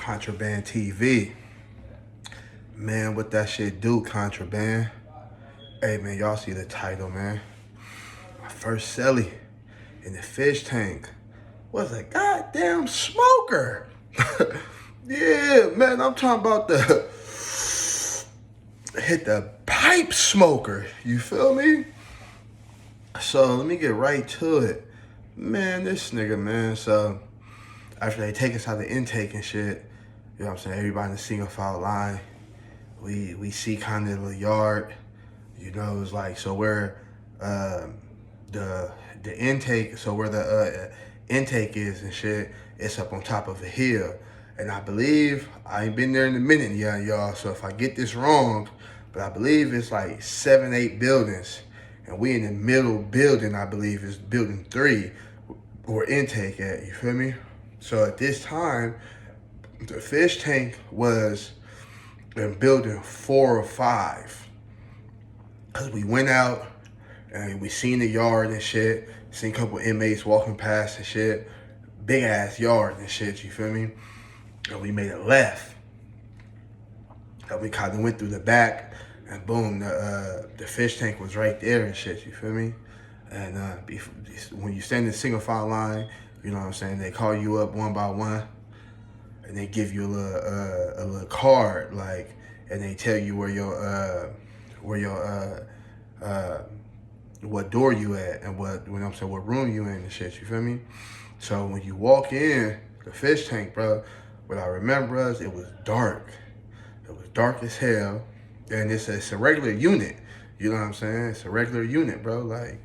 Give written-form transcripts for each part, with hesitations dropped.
Contraband TV. Man, what that shit do, Contraband? Hey, man, y'all see the title, man. My first Celly in the fish tank was a goddamn smoker. Yeah, man, I'm talking about the hit the pipe smoker. You feel me? So let me get right to it. Man, this nigga, man. So after they take us out of the intake and shit, you know what I'm saying? Everybody in the single file line. We see kind of the yard, you know. It's like, so where the intake, so where the intake is and shit, it's up on top of a hill. And I believe, I ain't been there in a minute yet, y'all, so if I get this wrong, but I believe it's like 7, 8 buildings, and we in the middle building, I believe is building 3, where intake at, you feel me? So at this time, the fish tank was in building 4 or 5. Cause we went out and we seen the yard and shit, seen a couple inmates walking past and shit, big ass yard and shit, you feel me? And we made a left. And we kind of went through the back, and boom, the fish tank was right there and shit, you feel me? And when you stand in the single file line, you know what I'm saying, they call you up one by one, and they give you a little card, like, and they tell you where your what door you at and what room you in and shit, you feel me? So when you walk in the fish tank, bro, what I remember is it was dark. It was dark as hell, and it's a regular unit. You know what I'm saying? It's a regular unit, bro. Like,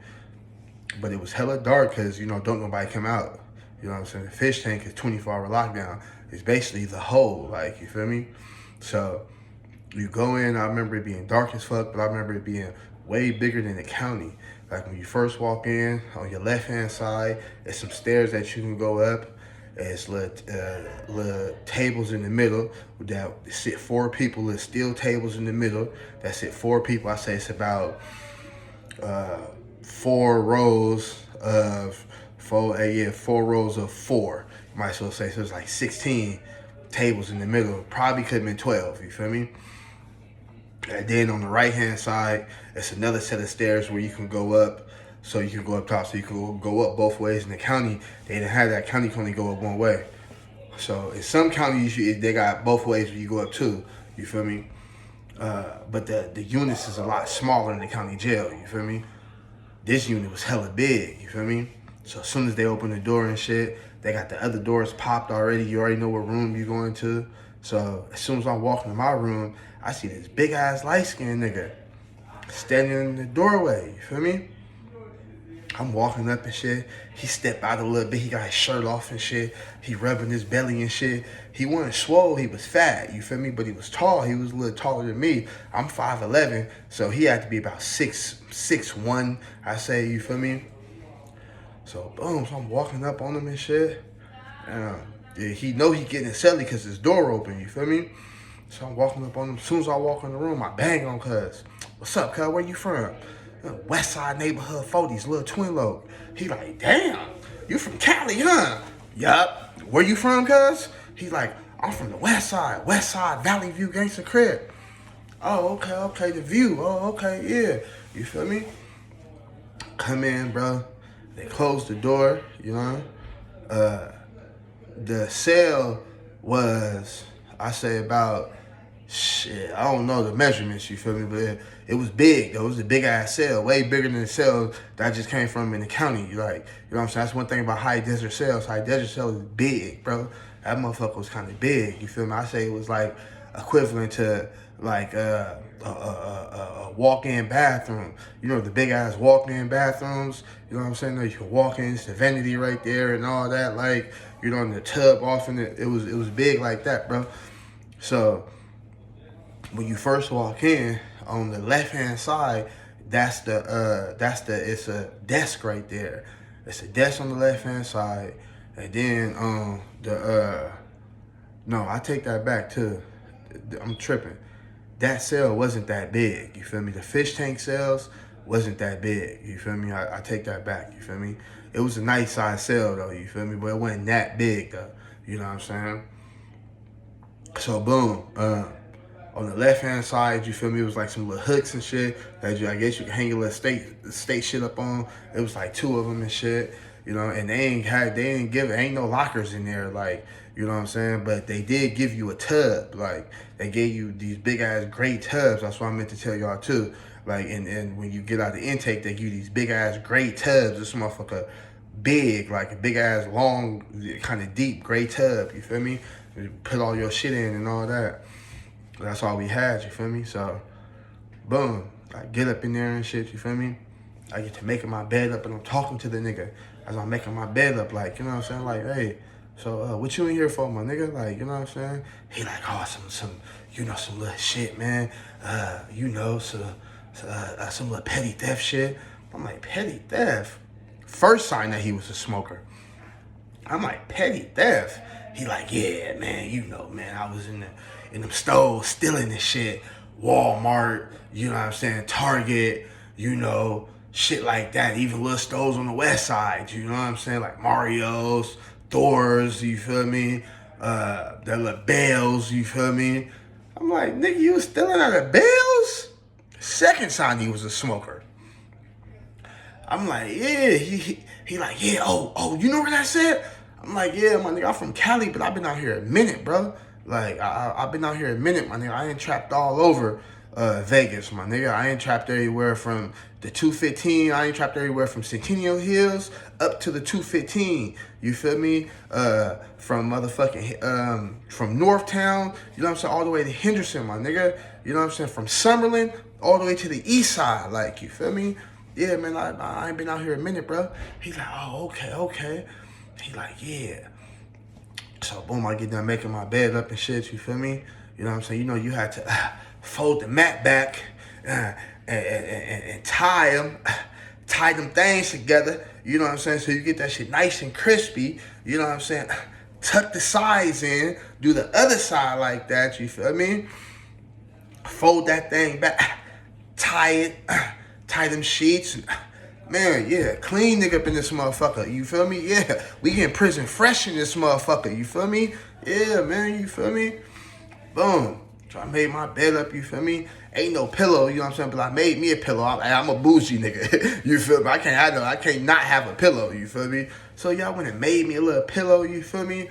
but it was hella dark because, you know, don't nobody come out. You know what I'm saying? The fish tank is 24-hour lockdown. It's basically the hole, like, you feel me? So you go in, I remember it being dark as fuck, but I remember it being way bigger than the county. Like, when you first walk in, on your left-hand side, there's some stairs that you can go up. It's little tables in the middle that sit 4 people. There's steel tables in the middle that sit 4 people. I say it's about 4 rows of 4 rows of 4. You might as well say, so it's like 16 tables in the middle. Probably could have been 12, you feel me? And then on the right-hand side, it's another set of stairs where you can go up. So you can go up top, so you can go up both ways. In the county, they didn't have that. County can only go up one way. So in some counties, they got both ways where you go up too. You feel me? But the units is a lot smaller than the county jail. You feel me? This unit was hella big. You feel me? So as soon as they open the door and shit, they got the other doors popped already. You already know what room you going to. So as soon as I'm walking in my room, I see this big ass light skinned nigga standing in the doorway. You feel me? I'm walking up and shit. He stepped out a little bit. He got his shirt off and shit. He rubbing his belly and shit. He wasn't swole. He was fat. You feel me? But he was tall. He was a little taller than me. I'm 5'11", so he had to be about 6'1", I say. You feel me? So boom. So I'm walking up on him and shit. Yeah, he know he getting Celly because his door open. You feel me? So I'm walking up on him. As soon as I walk in the room, I bang on cuz. What's up, cuz? Where you from? West Side neighborhood 40s, little twin lobe. He like, damn, you from Cali, huh? Yup. Where you from, cuz? He like, I'm from the West Side Valley View Gangster Crib. Oh, okay, the view. Oh, okay, yeah. You feel me? Come in, bro. They close the door, you know? The cell was, I say about, shit, I don't know the measurements, you feel me? But it was big, though. It was a big ass cell, way bigger than the cell that I just came from in the county. Like, you know what I'm saying? That's one thing about high desert cells. High desert cell is big, bro. That motherfucker was kind of big, you feel me? I say it was like equivalent to like a walk-in bathroom. You know, the big ass walk-in bathrooms, you know what I'm saying? You can walk in, it's the vanity right there and all that, like, you know, in the tub off in it. It was big like that, bro. So when you first walk in, on the left-hand side, it's a desk right there. It's a desk on the left-hand side. And then no, I take that back too. I'm tripping. That cell wasn't that big, you feel me? The fish tank cells wasn't that big, you feel me? I take that back, you feel me? It was a nice size cell though, you feel me? But it wasn't that big though, you know what I'm saying? So boom, on the left hand side, you feel me, it was like some little hooks and shit that I guess you can hang your little state shit up on. It was like 2 of them and shit, you know, and ain't no lockers in there, like, you know what I'm saying? But they did give you a tub, like they gave you these big ass gray tubs. That's what I meant to tell y'all too. Like, and when you get out the intake, they give you these big ass gray tubs. This motherfucker big, like a big ass long, kind of deep gray tub. You feel me? You put all your shit in and all that. That's all we had, you feel me? So, boom, I get up in there and shit, you feel me? I get to making my bed up and I'm talking to the nigga as I'm making my bed up, like, you know what I'm saying? Like, hey, so what you in here for, my nigga? Like, you know what I'm saying? He like, oh, some little shit, man. Some little petty theft shit. I'm like, petty theft? First sign that he was a smoker. I'm like, petty theft? He like, yeah, man, you know, man, I was in them stores stealing this shit. Walmart, you know what I'm saying, Target, you know, shit like that. Even little stores on the west side, you know what I'm saying, like Mario's, Thor's, you feel me? The little Bells, you feel me? I'm like, nigga, you was stealing out of Bells? Second sign he was a smoker. I'm like, yeah, he like, yeah, oh, you know where that's at? I'm like, yeah, my nigga, I'm from Cali, but I've been out here a minute, bro. Like, I've been out here a minute, my nigga. I ain't trapped all over Vegas, my nigga. I ain't trapped everywhere from the 215. I ain't trapped everywhere from Centennial Hills up to the 215. You feel me? From motherfucking, from Northtown, you know what I'm saying, all the way to Henderson, my nigga. You know what I'm saying? From Summerlin all the way to the east side, like, you feel me? Yeah, man, I ain't been out here a minute, bro. He's like, oh, okay. He like, yeah. So, boom, I get done making my bed up and shit, you feel me? You know what I'm saying? You know, you had to fold the mat back and tie them things together, you know what I'm saying? So you get that shit nice and crispy, you know what I'm saying? Tuck the sides in, do the other side like that, you feel me? Fold that thing back, tie it, tie them sheets. Man, yeah, clean nigga up in this motherfucker, you feel me? Yeah, we get in prison fresh in this motherfucker, you feel me? Yeah, man, you feel me? Boom. So I made my bed up, you feel me? Ain't no pillow, you know what I'm saying? But I made me a pillow. I'm a bougie nigga, you feel me? I can't not have a pillow, you feel me? So y'all went and made me a little pillow, you feel me?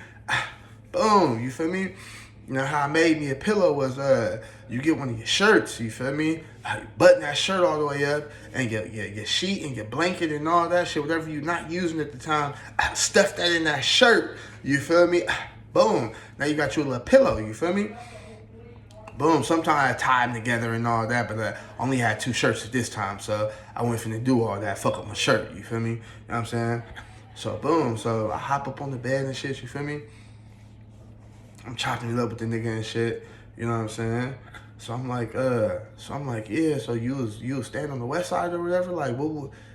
Boom, you feel me? You know how I made me a pillow was you get one of your shirts, you feel me? Button that shirt all the way up and your sheet and your blanket and all that shit, whatever you're not using at the time, stuff that in that shirt, you feel me? Boom. Now you got you a little pillow, you feel me? Boom. Sometimes I tie them together and all that, but I only had 2 shirts at this time, so I wasn't finna do all that. Fuck up my shirt, you feel me? You know what I'm saying? So boom. So I hop up on the bed and shit, you feel me? I'm chopping it up with the nigga and shit, you know what I'm saying? So I'm like, yeah, so you was staying on the west side or whatever? Like,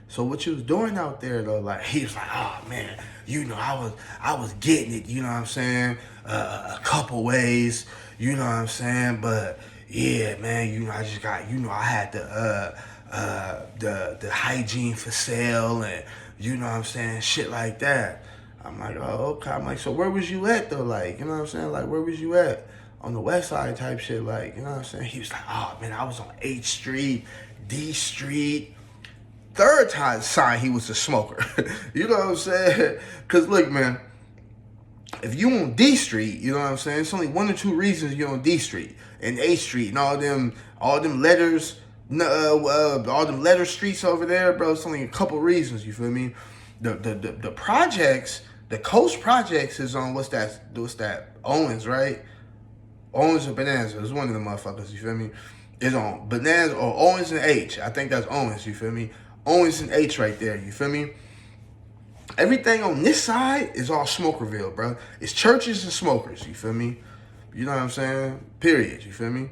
so what you was doing out there though? Like, he was like, oh man, you know, I was getting it, you know what I'm saying? A couple ways, you know what I'm saying? But yeah, man, you know, I just got, you know, I had the hygiene for sale and you know what I'm saying, shit like that. I'm like, oh, okay. I'm like, so where was you at though? Like, you know what I'm saying? Like, where was you at? On the west side type shit, like, you know what I'm saying? He was like, oh man, I was on 8th Street, D Street. Third time sign he was a smoker. You know what I'm saying? Cause look, man, if you on D Street, you know what I'm saying? It's only 1 or 2 reasons you're on D Street and 8th Street and all them letters, all them letter streets over there, bro. It's only a couple reasons, you feel me? The projects, the Coast Projects is on what's that? Owens, right? Owens or Bonanza. It's one of the motherfuckers, you feel me? It's on Bonanza or Owens and H. I think that's Owens, you feel me? Owens and H right there, you feel me? Everything on this side is all Smokerville, bro. It's churches and smokers, you feel me? You know what I'm saying? Period, you feel me?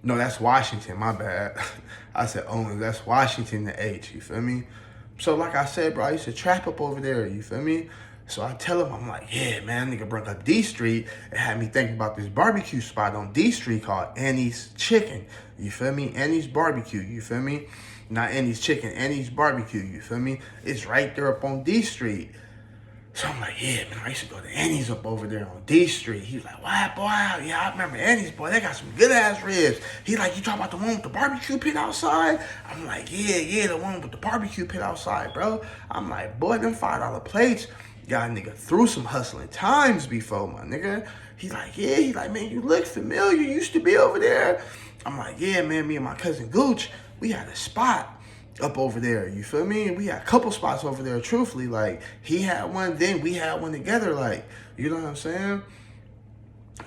No, that's Washington, my bad. I said Owens, that's Washington to H, you feel me? So like I said, bro, I used to trap up over there, you feel me? So I tell him, I'm like, yeah, man, nigga brought up D Street. It had me thinking about this barbecue spot on D Street called Annie's Chicken. You feel me? Annie's Barbecue, you feel me? Not Annie's Chicken, Annie's Barbecue, you feel me? It's right there up on D Street. So I'm like, yeah, man, I used to go to Annie's up over there on D Street. He was like, what, boy? Yeah, I remember Annie's, boy. They got some good-ass ribs. He's like, you talking about the one with the barbecue pit outside? I'm like, yeah, the one with the barbecue pit outside, bro. I'm like, boy, them $5 plates, y'all nigga through some hustling times before, my nigga. He's like, yeah. He's like, man, you look familiar. You used to be over there. I'm like, yeah, man, me and my cousin Gooch, we had a spot up over there, you feel me? We had a couple spots over there, truthfully. Like, he had one, then we had one together, like, you know what I'm saying?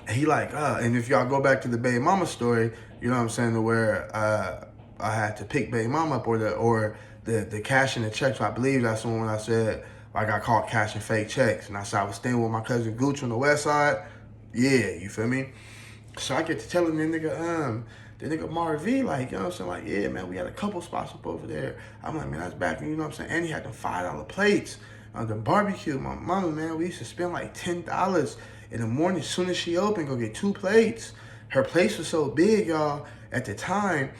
And he like, and if y'all go back to the Baby Mama story, you know what I'm saying, to where I had to pick Baby Mama up, or the cash and the checks. I believe that's the one when I said I got caught cashing fake checks. And I said I was staying with my cousin Gooch on the west side. Yeah, you feel me? So I get to telling the nigga Marv V, like, you know what I'm saying? Like, yeah, man, we had a couple spots up over there. I'm like, man, that's back when, you know what I'm saying? And he had them $5 plates on the barbecue. My mama, man, we used to spend like $10 in the morning as soon as she opened, go get 2 plates. Her place was so big, y'all, at the time,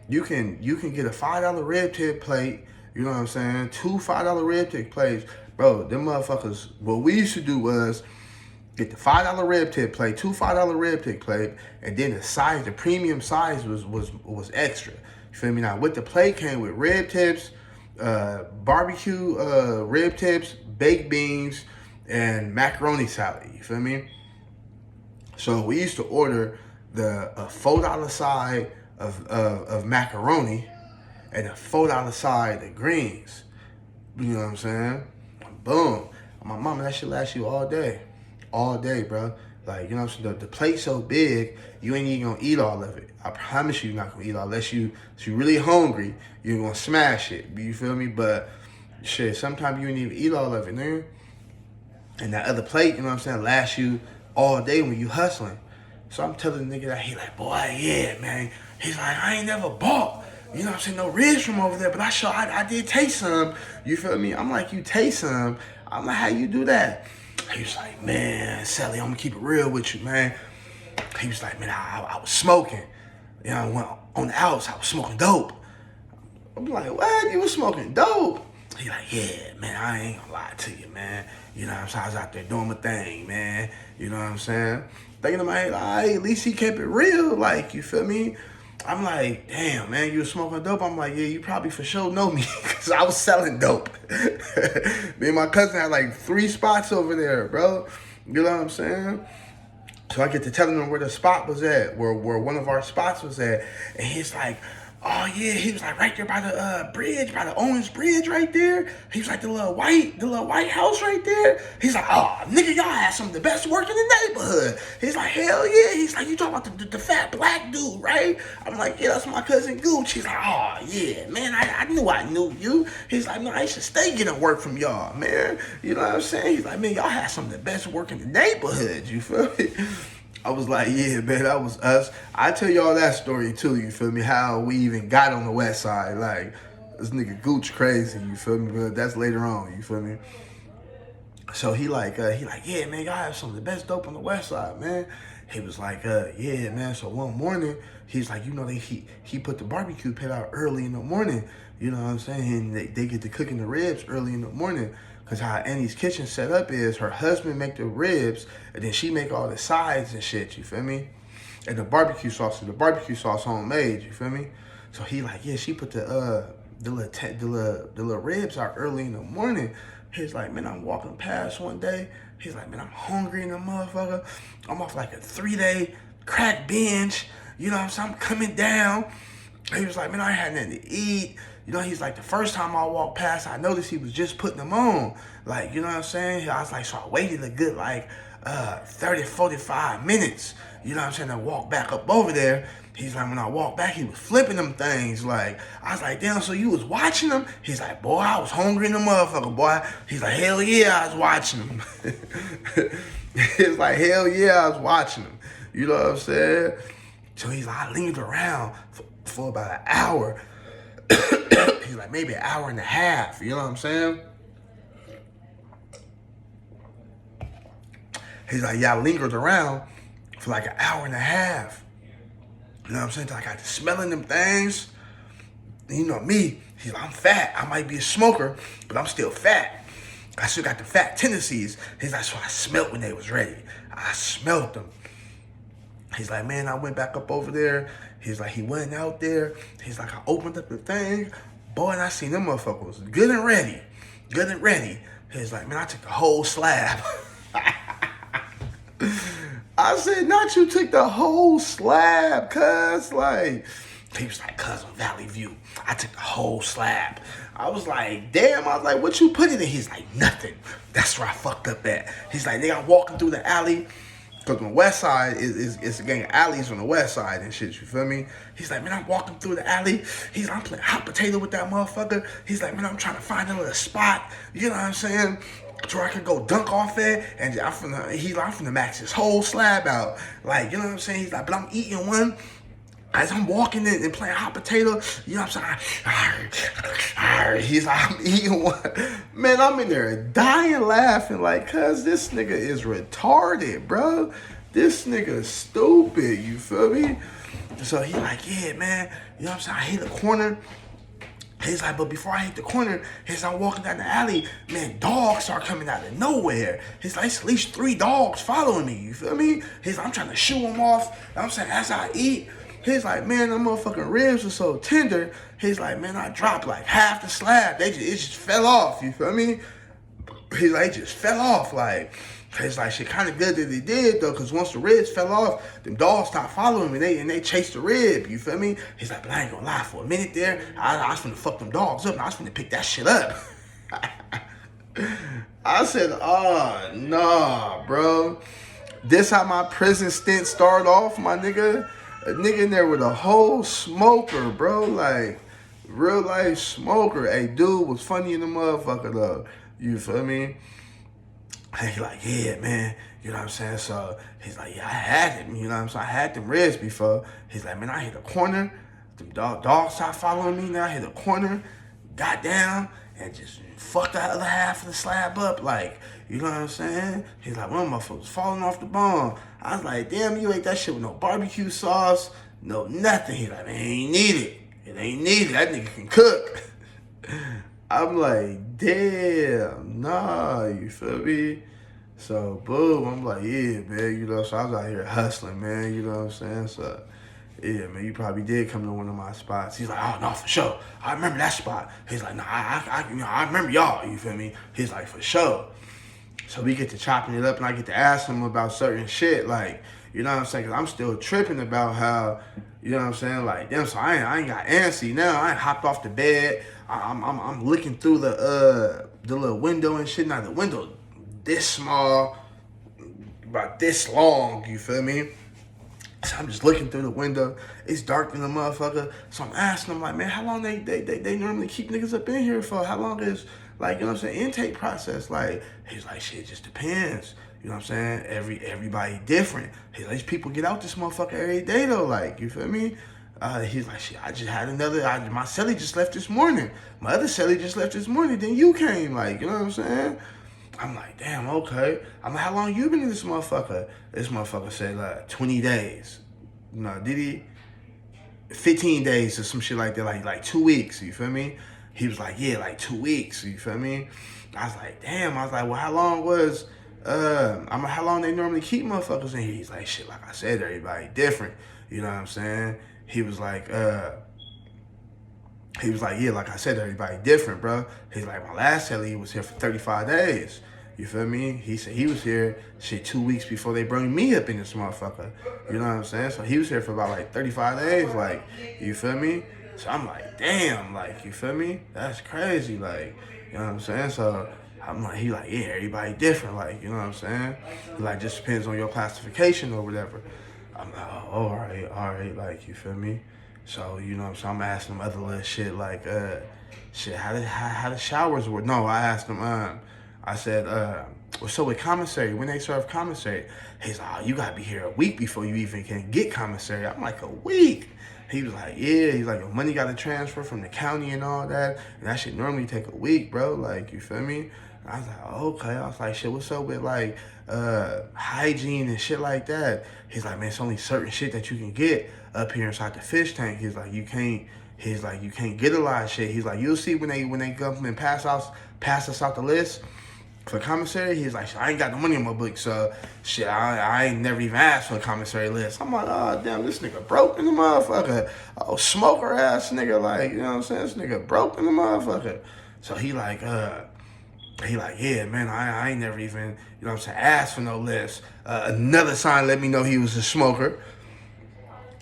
you can get a $5 rib tip plate, you know what I'm saying? 2 $5 rib tip plates. Bro, them motherfuckers, what we used to do was get the $5 rib tip plate, 2 $5 rib tip plate, and then the size, the premium size was extra. You feel me? Now, with the plate came with rib tips, barbecue rib tips, baked beans, and macaroni salad. You feel me? So we used to order the $4 side of macaroni and a $4 side of greens. You know what I'm saying? Boom. My mama, that shit lasts you all day. All day, bro. Like, you know what I'm saying? The plate's so big, you ain't even gonna eat all of it. I promise you're not gonna eat all, unless you're really hungry, you're gonna smash it. You feel me? But shit, sometimes you ain't even eat all of it, nigga. And that other plate, you know what I'm saying, lasts you all day when you hustling. So I'm telling the nigga that, he like, boy, yeah, man. He's like, I ain't never bought, you know what I'm saying, no ribs from over there, but I did taste some. You feel me? I'm like, you taste some? I'm like, how you do that? He was like, man, Celly, I'm gonna keep it real with you, man. He was like, man, I was smoking. You know, when on the outside, I was smoking dope. I'm like, what? You was smoking dope? He like, yeah, man, I ain't gonna lie to you, man. You know what I'm saying? I was out there doing my thing, man. You know what I'm saying? Thinking in my head, like, at least he kept it real, like, you feel me? I'm like, damn, man, you was smoking dope? I'm like, yeah, you probably for sure know me, because I was selling dope. Me and my cousin had like 3 spots over there, bro. You know what I'm saying? So I get to telling him where the spot was at, where one of our spots was at. And he's like, oh yeah, he was like right there by the bridge, by the Owens Bridge right there. He was like the little white house right there. He's like, oh nigga, y'all had some of the best work in the neighborhood. He's like, hell yeah. He's like, you talking about the fat black dude, right? I'm like, yeah, that's my cousin Gooch. He's like, oh yeah, man, I knew you. He's like, man, I used to stay getting work from y'all, man. You know what I'm saying? He's like, man, y'all had some of the best work in the neighborhood. You feel me? I was like, yeah, man, that was us. I tell y'all that story too, you feel me? How we even got on the west side. Like, this nigga Gooch crazy, you feel me? But that's later on, you feel me? So he like, yeah, man, y'all have some of the best dope on the west side, man. He was like, yeah, man. So one morning, he's like, you know, he put the barbecue pit out early in the morning. You know what I'm saying? And they get to cooking the ribs early in the morning. Because how Annie's kitchen set up is her husband make the ribs, and then she make all the sides and shit, you feel me? And the barbecue sauce homemade, you feel me? So he like, yeah, she put the little ribs out early in the morning. He's like, man, I'm walking past one day. He's like, man, I'm hungry in the motherfucker. I'm off like a 3-day crack binge. You know what I'm saying? I'm coming down. He was like, man, I ain't had nothing to eat. You know, he's like, the first time I walked past, I noticed he was just putting them on. Like, you know what I'm saying? I was like, so I waited a good, like, 30, 45 minutes. You know what I'm saying? To walk back up over there. He's like, when I walked back, he was flipping them things. Like, I was like, damn, so you was watching them? He's like, boy, I was hungry in the motherfucker, boy. He's like, hell yeah, I was watching them. He's like, hell yeah, I was watching them. You know what I'm saying? So he's like, I lingered around for about an hour. He's like, maybe an hour and a half. You know what I'm saying? He's like, yeah, I lingered around for like an hour and a half. You know what I'm saying? Till I got to smelling them things. And you know me, he's like, I'm fat. I might be a smoker, but I'm still fat. I still got the fat tendencies. He's like, so I smelt when they was ready. I smelt them. He's like, man, I went back up over there. He's like, he went out there. He's like, I opened up the thing. Boy, and I seen them motherfuckers good and ready. Good and ready. He's like, man, I took the whole slab. I said, not you took the whole slab, cuz. Like, he was like, cuz on Valley View, I took the whole slab. I was like, damn. I was like, what you put in it? He's like, nothing. That's where I fucked up at. He's like, nigga, I'm walking through the alley. Because on the west side, it's a gang of alleys on the west side and shit, you feel me? He's like, man, I'm walking through the alley. He's like, I'm playing hot potato with that motherfucker. He's like, man, I'm trying to find a little spot. You know what I'm saying? Where I can go dunk off at. And I'm finna max his whole slab out. Like, you know what I'm saying? He's like, but I'm eating one. As I'm walking in and playing hot potato, you know what I'm saying? He's like, I'm eating one. Man, I'm in there dying laughing like, cuz this nigga is retarded, bro. This nigga stupid, you feel me? So he like, yeah, man, you know what I'm saying? I hit the corner. He's like, but before I hit the corner, I'm walking down the alley, man, dogs start coming out of nowhere. He's like, it's at least 3 dogs following me, you feel me? He's like, I'm trying to shoo them off. I'm saying, as I eat, he's like, man, them motherfucking ribs are so tender. He's like, man, I dropped like half the slab. It just fell off, you feel me? He's like, it just fell off. Like, it's like, shit kind of good that they did, though, because once the ribs fell off, them dogs stopped following me, and they chased the rib, you feel me? He's like, but I ain't gonna lie, for a minute there, I was finna fuck them dogs up, and I was finna pick that shit up. I said, oh, nah, bro. This how my prison stint started off, my nigga. A nigga in there with a whole smoker, bro. Like, real life smoker. Hey, dude was funny in the motherfucker, though. You feel me? And he like, yeah, man. You know what I'm saying? So he's like, yeah, I had him. You know what I'm saying? I had them ribs before. He's like, man, I hit a corner. Them dogs stopped following me. Now I hit a corner, got down, and just fucked the other half of the slab up. Like, you know what I'm saying? He's like, one motherfucker was falling off the bone. I was like, damn, you ate that shit with no barbecue sauce, no nothing. He's like, man, it ain't needed. It ain't needed. That nigga can cook. I'm like, damn, nah, you feel me? So, boom, I'm like, yeah, man, you know, so I was out here hustling, man, you know what I'm saying? So, yeah, man, you probably did come to one of my spots. He's like, oh, no, for sure. I remember that spot. He's like, no, I remember y'all, you feel me? He's like, for sure. So we get to chopping it up, and I get to ask him about certain shit, like, you know what I'm saying? Because I'm still tripping about how, you know what I'm saying? Like, damn, so I ain't got antsy now. I ain't hopped off the bed. I'm looking through the little window and shit. Now, the window this small, about this long, you feel me? So I'm just looking through the window. It's dark in the motherfucker. So I'm asking him, like, man, how long they normally keep niggas up in here for? How long is, like, you know what I'm saying, intake process? Like, he's like, shit, it just depends. You know what I'm saying? Everybody different. He's like, people get out this motherfucker every day, though. Like, you feel me? He's like, shit, I just had my Celly just left this morning. My other Celly just left this morning. Then you came, like, you know what I'm saying? I'm like, damn, okay. I'm like, how long you been in this motherfucker? This motherfucker said, like, 20 days. No, did he? 15 days or some shit like that, like 2 weeks, you feel me? He was like, yeah, like 2 weeks, you feel me? I was like, damn. I was like, well, how long was, how long they normally keep motherfuckers in here? He's like, shit, like I said, everybody different. You know what I'm saying? He was like, yeah, like I said, everybody different, bro. He's like, my last Celly was here for 35 days. You feel me? He said he was here, shit, 2 weeks before they brought me up in this motherfucker. You know what I'm saying? So he was here for about, like, 35 days, like, you feel me? So I'm like, damn, like, you feel me? That's crazy, like, you know what I'm saying? So I'm like, he like, yeah, everybody different, like, you know what I'm saying? He like, just depends on your classification or whatever. I'm like, oh, all right, like, you feel me? So, you know what I'm saying? I'm asking him other little shit, like, shit, how the showers work? No, I asked him, I said, so with commissary, when they serve commissary, he's like, oh, you gotta be here a week before you even can get commissary. I'm like, a week? He was like, yeah. He's like, your money gotta transfer from the county and all that, and that shit normally take a week, bro. Like, you feel me? And I was like, okay. I was like, shit, what's up with, like, hygiene and shit like that? He's like, man, it's only certain shit that you can get up here inside the fish tank. He's like, you can't get a lot of shit. He's like, you'll see when they come and pass us out the list. for commissary, he's like, I ain't got no money in my book, so shit, I ain't never even asked for a commissary list. I'm like, oh damn, this nigga broke in the motherfucker. Oh, smoker ass nigga, like, you know what I'm saying? This nigga broke in the motherfucker. So he like, yeah, man, I ain't never even, you know what I'm saying, asked for no list. Another sign let me know he was a smoker.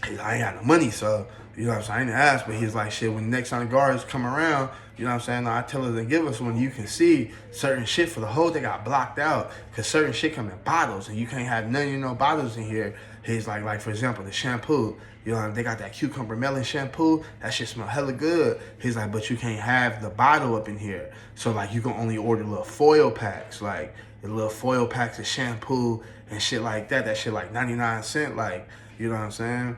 He's like, I ain't got no money, so, you know what I'm saying, I ain't asked, but he's like, shit, when the next time the guards come around, you know what I'm saying, I tell her to give us one. You can see certain shit for the whole thing got blocked out, because certain shit come in bottles, and you can't have none of no bottles in here. He's like, for example, the shampoo, you know, they got that cucumber melon shampoo, that shit smell hella good. He's like, but you can't have the bottle up in here. So, like, you can only order little foil packs, like, the little foil packs of shampoo and shit like that. That shit like 99 cents, like, you know what I'm saying?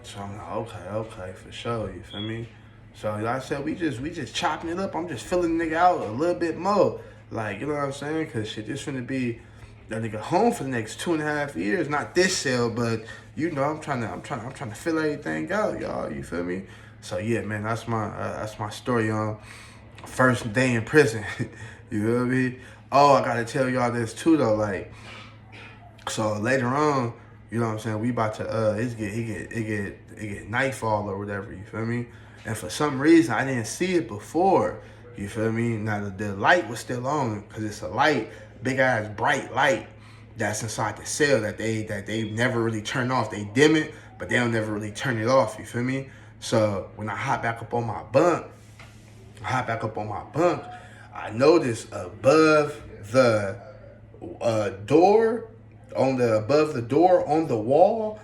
So I'm like, okay, for sure, you feel me? So like I said, we just chopping it up. I'm just filling the nigga out a little bit more. Like, you know what I'm saying? Cause shit, this finna be that nigga home for the next 2.5 years. Not this sale, but you know, I'm trying to fill everything out, y'all. You feel me? So yeah, man, that's my story on first day in prison. You feel me? Oh, I gotta tell y'all this too though, like, so later on, you know what I'm saying, we about to it get nightfall or whatever, you feel me? And for some reason I didn't see it before, you feel me? Now the light was still on, because it's a light, big ass bright light that's inside the cell that they never really turn off. They dim it, but they don't never really turn it off, you feel me? So when I hop back up on my bunk, I noticed above the door, above the door on the wall,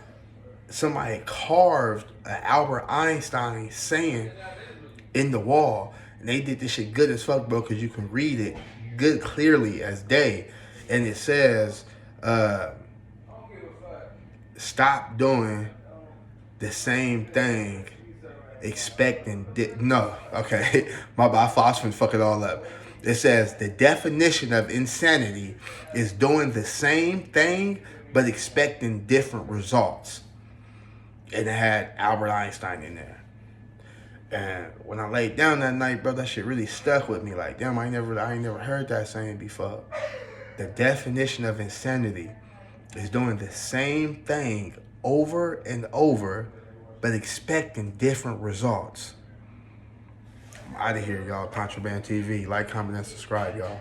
somebody carved an Albert Einstein saying in the wall. And they did this shit good as fuck, bro, because you can read it good clearly as day. And it says, stop doing the same thing expecting no, okay, my bad, I was finna fuck it all up. It says the definition of insanity is doing the same thing but expecting different results. And it had Albert Einstein in there. And when I laid down that night, bro, that shit really stuck with me. Like, damn, I ain't never heard that saying before. The definition of insanity is doing the same thing over and over but expecting different results. I'm out of here, y'all. Contraband TV. Like, comment, and subscribe, y'all.